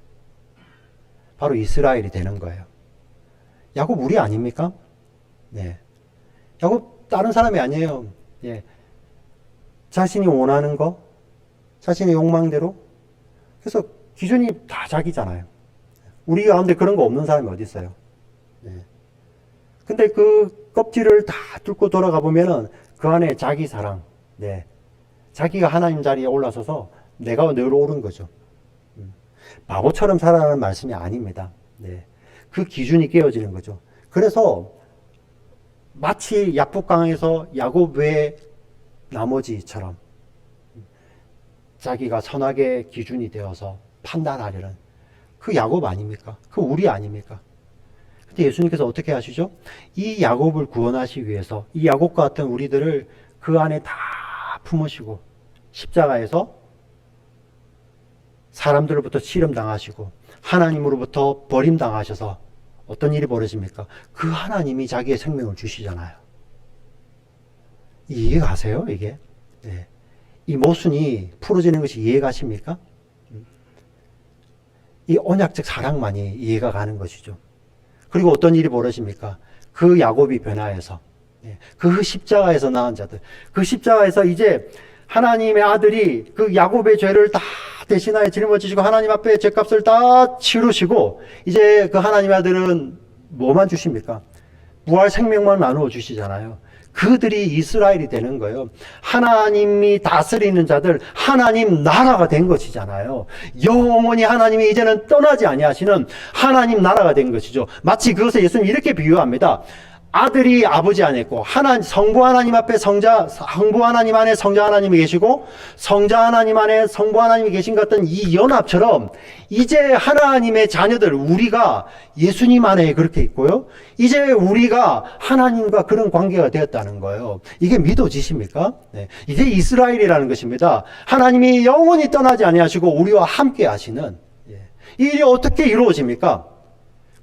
바로 이스라엘이 되는 거예요. 야곱 우리 아닙니까? 네. 야곱 다른 사람이 아니에요. 예. 자신이 원하는 거, 자신의 욕망대로. 그래서 기준이 다 자기잖아요. 우리 가운데 그런 거 없는 사람이 어디 있어요? 네. 근데 그 껍질을 다 뚫고 돌아가 보면은 그 안에 자기 사랑, 네, 자기가 하나님 자리에 올라서서 내가 늘 옳은 거죠. 바보처럼 살아라는 말씀이 아닙니다. 네. 그 기준이 깨어지는 거죠. 그래서 마치 야복강에서 야곱 외 나머지처럼 자기가 선악의 기준이 되어서 판단하려는 그 야곱 아닙니까? 그 우리 아닙니까? 근데 예수님께서 어떻게 하시죠? 이 야곱을 구원하시기 위해서 이 야곱과 같은 우리들을 그 안에 다 품으시고 십자가에서 사람들로부터 씨름당하시고 하나님으로부터 버림당하셔서 어떤 일이 벌어집니까? 그 하나님이 자기의 생명을 주시잖아요. 이해가 가세요, 이게? 네. 이 모순이 풀어지는 것이 이해가십니까? 이 언약적 사랑만이 이해가 가는 것이죠. 그리고 어떤 일이 벌어집니까? 그 야곱이 변화해서, 그 십자가에서 낳은 자들, 그 십자가에서 이제 하나님의 아들이 그 야곱의 죄를 다 대신하여 짊어지시고 하나님 앞에 죄값을 다 치르시고 이제 그 하나님의 아들은 뭐만 주십니까? 부활 생명만 나누어 주시잖아요. 그들이 이스라엘이 되는 거예요. 하나님이 다스리는 자들, 하나님 나라가 된 것이잖아요. 영원히 하나님이 이제는 떠나지 아니하시는 하나님 나라가 된 것이죠. 마치 그것을 예수님이 이렇게 비유합니다. 아들이 아버지 안에 있고 성부 하나님 앞에 성부 하나님 안에 성자 하나님이 계시고 성자 하나님 안에 성부 하나님이 계신 것 같은 이 연합처럼 이제 하나님의 자녀들 우리가 예수님 안에 그렇게 있고요. 이제 우리가 하나님과 그런 관계가 되었다는 거예요. 이게 믿어지십니까? 네. 이게 이스라엘이라는 것입니다. 하나님이 영원히 떠나지 아니하시고 우리와 함께 하시는 이 일이 어떻게 이루어집니까?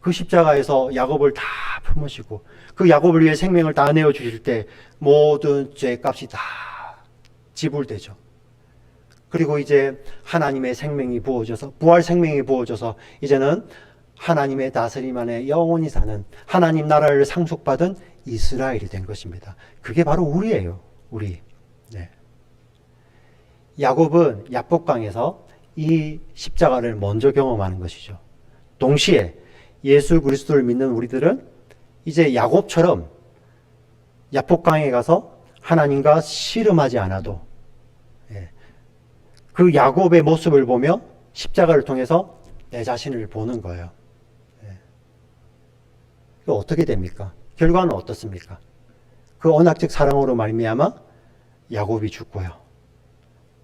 그 십자가에서 야곱을 다 품으시고 그 야곱을 위해 생명을 다 내어 주실 때 모든 죄값이 다 지불되죠. 그리고 이제 하나님의 생명이 부어져서 부활 생명이 부어져서 이제는 하나님의 다스림 안에 영원히 사는 하나님 나라를 상속받은 이스라엘이 된 것입니다. 그게 바로 우리예요. 우리. 네. 야곱은 야복강에서 이 십자가를 먼저 경험하는 것이죠. 동시에 예수 그리스도를 믿는 우리들은 이제 야곱처럼 야복강에 가서 하나님과 씨름하지 않아도 그 야곱의 모습을 보며 십자가를 통해서 내 자신을 보는 거예요. 그 어떻게 됩니까? 결과는 어떻습니까? 그 언약적 사랑으로 말미암아 야곱이 죽고요.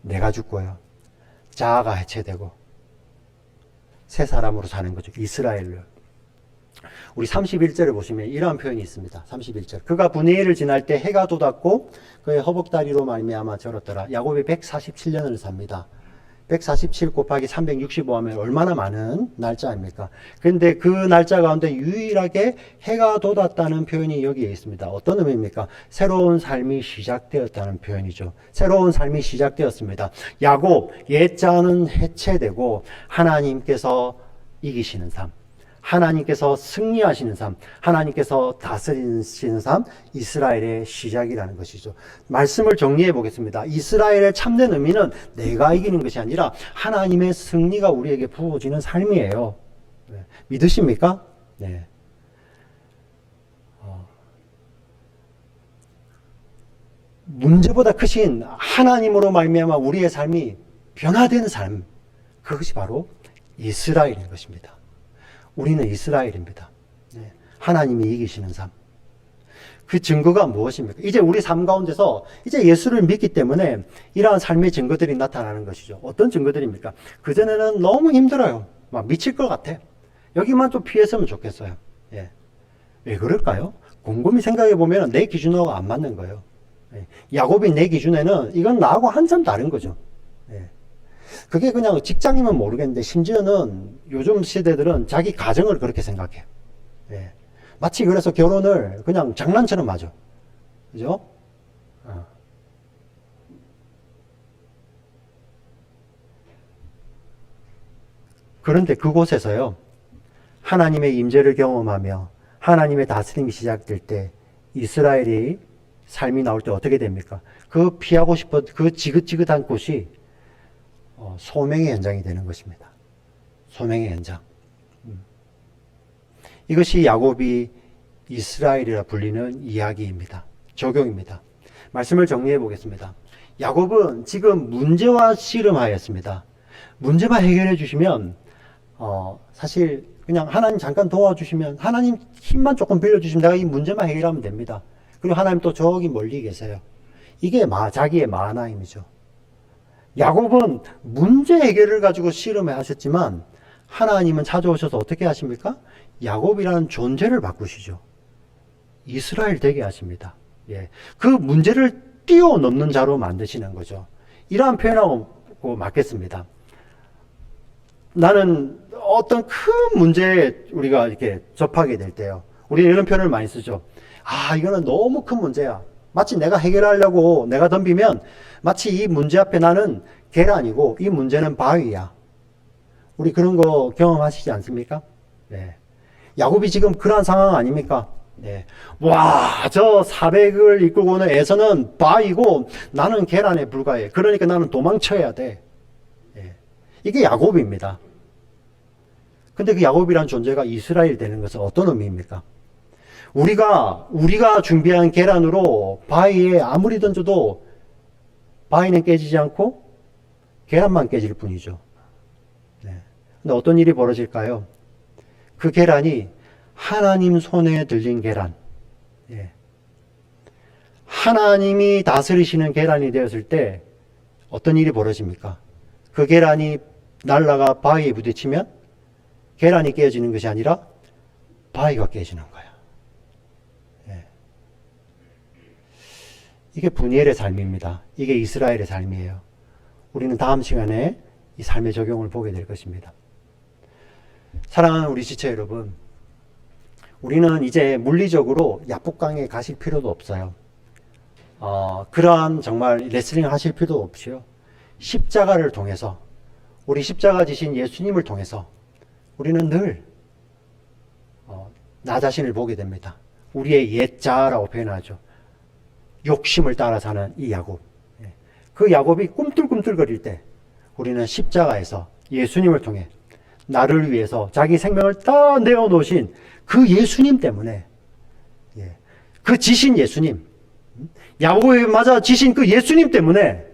내가 죽고요. 자아가 해체되고 새 사람으로 사는 거죠. 이스라엘로. 우리 31절을 보시면 이러한 표현이 있습니다. 31절. 그가 분회일을 지날 때 해가 돋았고 그의 허벅다리로 말미암아 절었더라. 야곱이 147년을 삽니다. 147 곱하기 365 하면 얼마나 많은 날짜입니까? 그런데 그 날짜 가운데 유일하게 해가 돋았다는 표현이 여기에 있습니다. 어떤 의미입니까? 새로운 삶이 시작되었다는 표현이죠. 새로운 삶이 시작되었습니다. 야곱, 옛자는 해체되고 하나님께서 이기시는 삶, 하나님께서 승리하시는 삶, 하나님께서 다스리시는 삶, 이스라엘의 시작이라는 것이죠. 말씀을 정리해 보겠습니다. 이스라엘의 참된 의미는 내가 이기는 것이 아니라 하나님의 승리가 우리에게 부어지는 삶이에요. 네. 믿으십니까? 네. 문제보다 크신 하나님으로 말미암아 우리의 삶이 변화되는 삶, 그것이 바로 이스라엘인 것입니다. 우리는 이스라엘입니다. 네. 하나님이 이기시는 삶. 그 증거가 무엇입니까? 이제 우리 삶 가운데서 이제 예수를 믿기 때문에 이러한 삶의 증거들이 나타나는 것이죠. 어떤 증거들입니까? 그전에는 너무 힘들어요. 막 미칠 것 같아. 여기만 좀 피했으면 좋겠어요. 예. 왜 그럴까요? 곰곰이 생각해 보면 내 기준하고 안 맞는 거예요. 예. 야곱이 내 기준에는 이건 나하고 한참 다른 거죠. 예. 그게 그냥 직장이면 모르겠는데 심지어는 요즘 시대들은 자기 가정을 그렇게 생각해요. 예. 마치 그래서 결혼을 그냥 장난처럼 하죠. 그죠? 그런데 그곳에서요, 하나님의 임재를 경험하며 하나님의 다스림이 시작될 때 이스라엘이 삶이 나올 때 어떻게 됩니까? 그 피하고 싶었 그 지긋지긋한 곳이 소명의 현장이 되는 것입니다. 소명의 현장. 이것이 야곱이 이스라엘이라 불리는 이야기입니다. 적용입니다. 말씀을 정리해 보겠습니다. 야곱은 지금 문제와 씨름하였습니다. 문제만 해결해 주시면 사실 그냥 하나님 잠깐 도와주시면 하나님 힘만 조금 빌려주시면 내가 이 문제만 해결하면 됩니다. 그리고 하나님 또 저기 멀리 계세요. 이게 자기의 마하나임이죠. 야곱은 문제 해결을 가지고 씨름해 하셨지만 하나님은 찾아오셔서 어떻게 하십니까? 야곱이라는 존재를 바꾸시죠. 이스라엘 되게 하십니다. 예. 그 문제를 뛰어넘는 자로 만드시는 거죠. 이러한 표현하고 맞겠습니다. 나는 어떤 큰 문제에 우리가 이렇게 접하게 될 때요. 우리는 이런 표현을 많이 쓰죠. 이거는 너무 큰 문제야. 마치 내가 해결하려고 내가 덤비면 마치 이 문제 앞에 나는 계란이고 이 문제는 바위야. 우리 그런 거 경험하시지 않습니까? 네. 야곱이 지금 그러한 상황 아닙니까? 네. 와, 저 400을 이끌고 오는 에서는 바위고 나는 계란에 불과해. 그러니까 나는 도망쳐야 돼. 네. 이게 야곱입니다. 근데 그 야곱이라는 존재가 이스라엘 되는 것은 어떤 의미입니까? 우리가 준비한 계란으로 바위에 아무리 던져도 바위는 깨지지 않고 계란만 깨질 뿐이죠. 네. 근데 어떤 일이 벌어질까요? 그 계란이 하나님 손에 들린 계란, 예. 하나님이 다스리시는 계란이 되었을 때 어떤 일이 벌어집니까? 그 계란이 날라가 바위에 부딪히면 계란이 깨어지는 것이 아니라 바위가 깨지는 거야. 예. 이게 분이엘의 삶입니다. 이게 이스라엘의 삶이에요. 우리는 다음 시간에 이 삶의 적용을 보게 될 것입니다. 사랑하는 우리 지체 여러분, 우리는 이제 물리적으로 약복강에 가실 필요도 없어요. 그러한 정말 레슬링 하실 필요도 없이요. 십자가를 통해서, 우리 십자가 지신 예수님을 통해서 우리는 늘 나 자신을 보게 됩니다. 우리의 옛자라고 표현하죠. 욕심을 따라 사는 이 야곱. 그 야곱이 꿈틀꿈틀거릴 때 우리는 십자가에서 예수님을 통해 나를 위해서 자기 생명을 다 내어놓으신 그 예수님 때문에, 그 지신 예수님, 야곱에 맞아 지신 그 예수님 때문에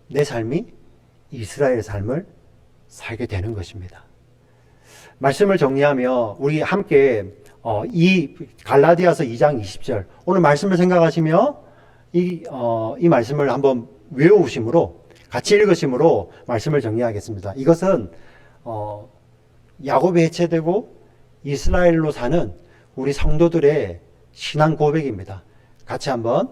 내 삶이 이스라엘 삶을 살게 되는 것입니다. 말씀을 정리하며 우리 함께 이 갈라디아서 2장 20절 오늘 말씀을 생각하시며 이 말씀을 한번 외우심으로 같이 읽으심으로 말씀을 정리하겠습니다. 이것은 야곱이 해체되고 이스라엘로 사는 우리 성도들의 신앙 고백입니다. 같이 한번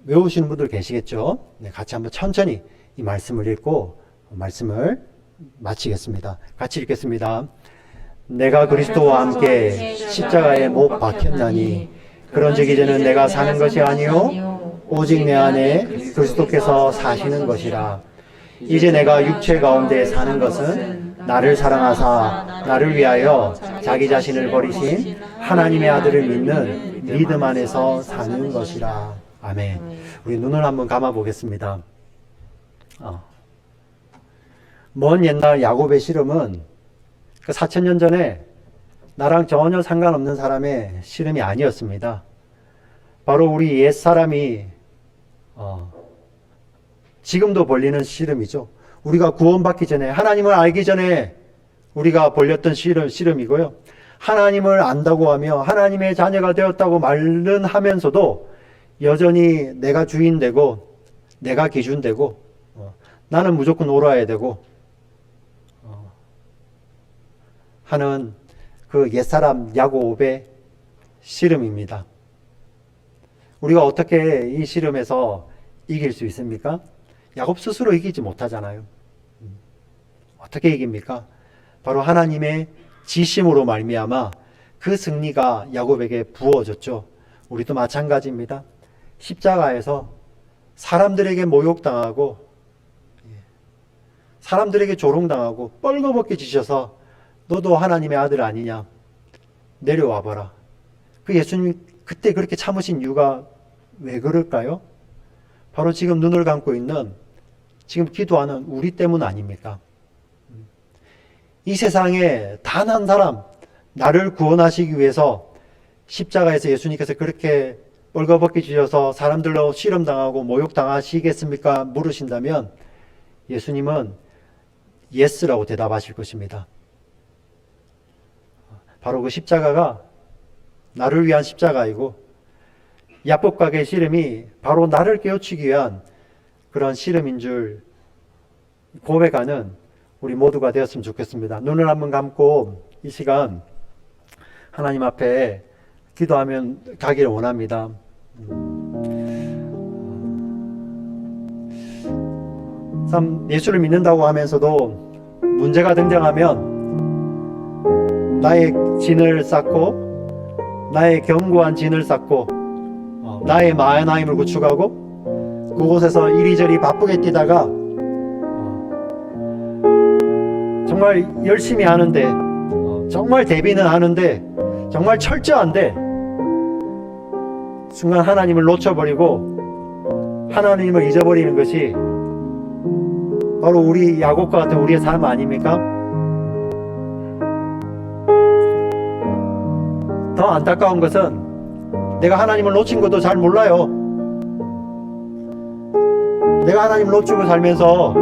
외우시는 분들 계시겠죠? 네, 같이 한번 천천히 이 말씀을 읽고 말씀을 마치겠습니다. 같이 읽겠습니다. 내가 그리스도와 함께 십자가에 못 박혔나니 그런즉 이제는 내가 사는 것이 아니요 오직 내 안에 그리스도께서 사시는 것이라. 이제 내가 육체 가운데 사는 것은 나를 사랑하사 나를 위하여 자기 자신을 버리신 하나님의 아들을 믿는 믿음 안에서 사는 것이라. 아멘. 우리 눈을 한번 감아 보겠습니다. 먼 옛날 야곱의 씨름은 그 4000년 전에 나랑 전혀 상관없는 사람의 씨름이 아니었습니다. 바로 우리 옛사람이 지금도 벌리는 씨름이죠. 우리가 구원받기 전에, 하나님을 알기 전에 우리가 벌렸던 씨름이고요. 하나님을 안다고 하며 하나님의 자녀가 되었다고 말은 하면서도 여전히 내가 주인 되고 내가 기준 되고 나는 무조건 옳아야 되고 하는 그 옛사람 야곱의 씨름입니다. 우리가 어떻게 이 씨름에서 이길 수 있습니까? 야곱 스스로 이기지 못하잖아요. 어떻게 이깁니까? 바로 하나님의 지심으로 말미암아 그 승리가 야곱에게 부어졌죠. 우리도 마찬가지입니다. 십자가에서 사람들에게 모욕당하고 사람들에게 조롱당하고 뻘거벗게 지셔서 너도 하나님의 아들 아니냐? 내려와 봐라. 그 예수님 그때 그렇게 참으신 이유가 왜 그럴까요? 바로 지금 눈을 감고 있는, 지금 기도하는 우리 때문 아닙니까? 이 세상에 단 한 사람, 나를 구원하시기 위해서 십자가에서 예수님께서 그렇게 뻘거벗게 지셔서 사람들로 실험당하고 모욕당하시겠습니까? 물으신다면 예수님은 예스라고 대답하실 것입니다. 바로 그 십자가가 나를 위한 십자가이고 야곱과의 씨름이 바로 나를 깨우치기 위한 그런 씨름인 줄 고백하는 우리 모두가 되었으면 좋겠습니다. 눈을 한번 감고 이 시간 하나님 앞에 기도하면 가기를 원합니다. 참 예수를 믿는다고 하면서도 문제가 등장하면 나의 진을 쌓고 나의 견고한 진을 쌓고 나의 마하나임을 구축하고 그곳에서 이리저리 바쁘게 뛰다가 정말 열심히 하는데 정말 대비는 하는데 정말 철저한데 순간 하나님을 놓쳐버리고 하나님을 잊어버리는 것이 바로 우리 야곱과 같은 우리의 삶 아닙니까? 더 안타까운 것은 내가 하나님을 놓친 것도 잘 몰라요. 내가 하나님을 놓치고 살면서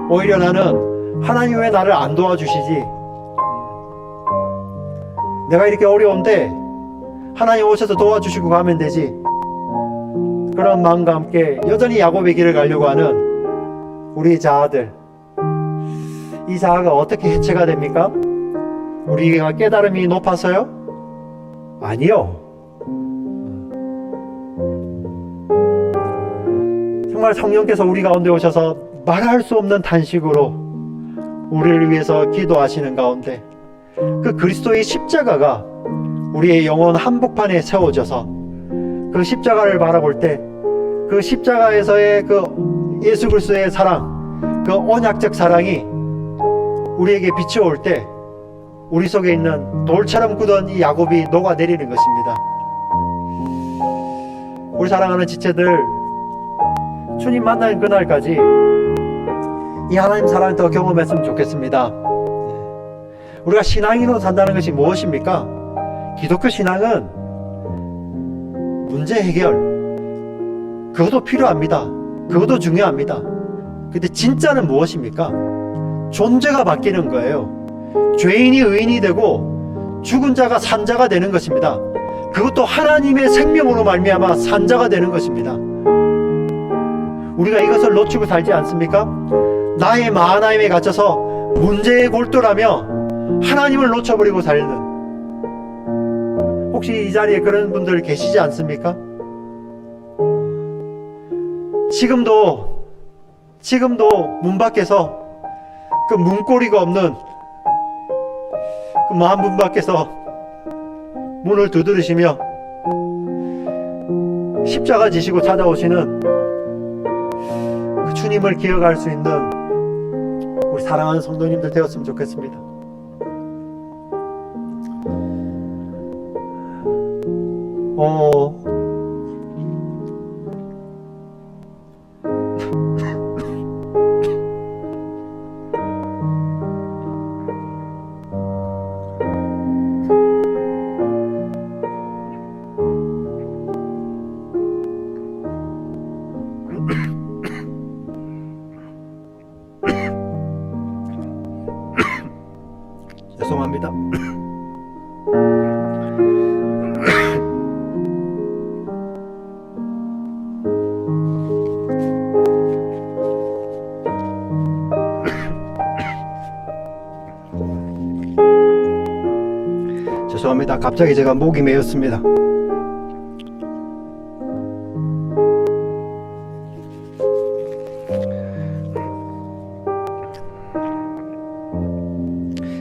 오히려 나는 하나님 왜 나를 안 도와주시지? 내가 이렇게 어려운데 하나님 오셔서 도와주시고 가면 되지. 그런 마음과 함께 여전히 야곱의 길을 가려고 하는 우리 자아들, 이 자아가 어떻게 해체가 됩니까? 우리가 깨달음이 높아서요? 아니요. 정말 성령께서 우리 가운데 오셔서 말할 수 없는 탄식으로 우리를 위해서 기도하시는 가운데 그 그리스도의 십자가가 우리의 영혼 한복판에 세워져서 그 십자가를 바라볼 때 그 십자가에서의 그 예수 그리스도의 사랑, 그 언약적 사랑이 우리에게 비춰올 때 우리 속에 있는 돌처럼 굳은 이 야곱이 녹아내리는 것입니다. 우리 사랑하는 지체들, 주님 만나는 그날까지 이 하나님 사랑을 더 경험했으면 좋겠습니다. 우리가 신앙인으로 산다는 것이 무엇입니까? 기독교 신앙은 문제 해결, 그것도 필요합니다. 그것도 중요합니다. 근데 진짜는 무엇입니까? 존재가 바뀌는 거예요. 죄인이 의인이 되고 죽은 자가 산자가 되는 것입니다. 그것도 하나님의 생명으로 말미암아 산자가 되는 것입니다. 우리가 이것을 놓치고 살지 않습니까? 나의 마하나임에 갇혀서 문제에 골똘하며 하나님을 놓쳐버리고 살는, 혹시 이 자리에 그런 분들 계시지 않습니까? 지금도 문 밖에서 그 문고리가 없는 그 마음 문 밖에서 문을 두드리시며 십자가 지시고 찾아오시는 그 주님을 기억할 수 있는 우리 사랑하는 성도님들 되었으면 좋겠습니다. 죄송합니다. 죄송합니다. 갑자기 제가 목이 메였습니다.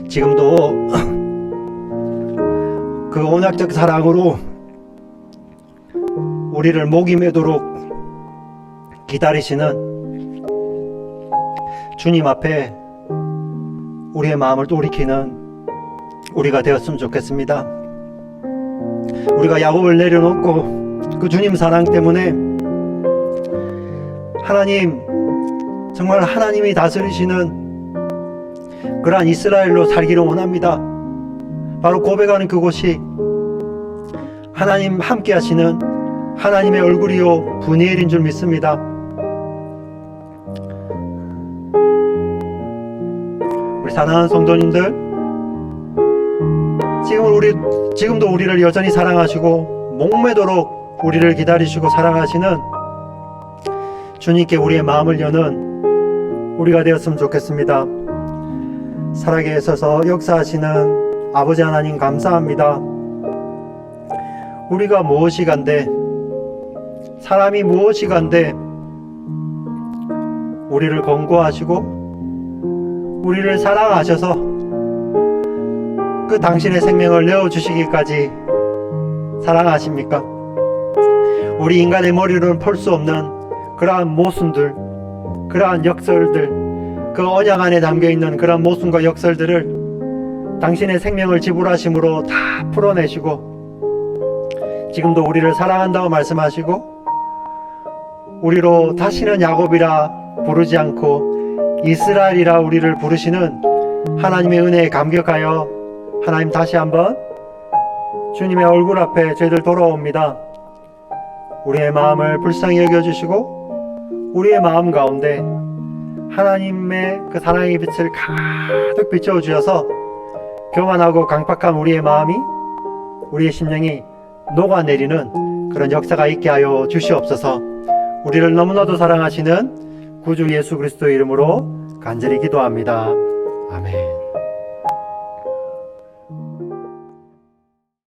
지금도 그 언약적 사랑으로 우리를 목이 메도록 기다리시는 주님 앞에 우리의 마음을 돌이키는 우리가 되었으면 좋겠습니다. 우리가 야곱을 내려놓고 그 주님 사랑 때문에 하나님, 정말 하나님이 다스리시는 그러한 이스라엘로 살기를 원합니다. 바로 고백하는 그곳이 하나님 함께 하시는 하나님의 얼굴이요 분이엘인 줄 믿습니다. 우리 사랑하는 성도님들, 지금도 우리를 여전히 사랑하시고 목매도록 우리를 기다리시고 사랑하시는 주님께 우리의 마음을 여는 우리가 되었으면 좋겠습니다. 살아계 있어서 역사하시는 아버지 하나님 감사합니다. 우리가 무엇이 간데, 사람이 무엇이 간데 우리를 권고하시고 우리를 사랑하셔서 그 당신의 생명을 내어주시기까지 사랑하십니까? 우리 인간의 머리로는 풀 수 없는 그러한 모순들, 그러한 역설들, 그 언약 안에 담겨있는 그러한 모순과 역설들을 당신의 생명을 지불하심으로 다 풀어내시고 지금도 우리를 사랑한다고 말씀하시고 우리로 다시는 야곱이라 부르지 않고 이스라엘이라 우리를 부르시는 하나님의 은혜에 감격하여 하나님 다시 한번 주님의 얼굴 앞에 저희들 돌아옵니다. 우리의 마음을 불쌍히 여겨주시고 우리의 마음 가운데 하나님의 그 사랑의 빛을 가득 비춰주셔서 교만하고 강팍한 우리의 마음이, 우리의 심령이 녹아내리는 그런 역사가 있게 하여 주시옵소서. 우리를 너무나도 사랑하시는 구주 예수 그리스도의 이름으로 간절히 기도합니다. 아멘.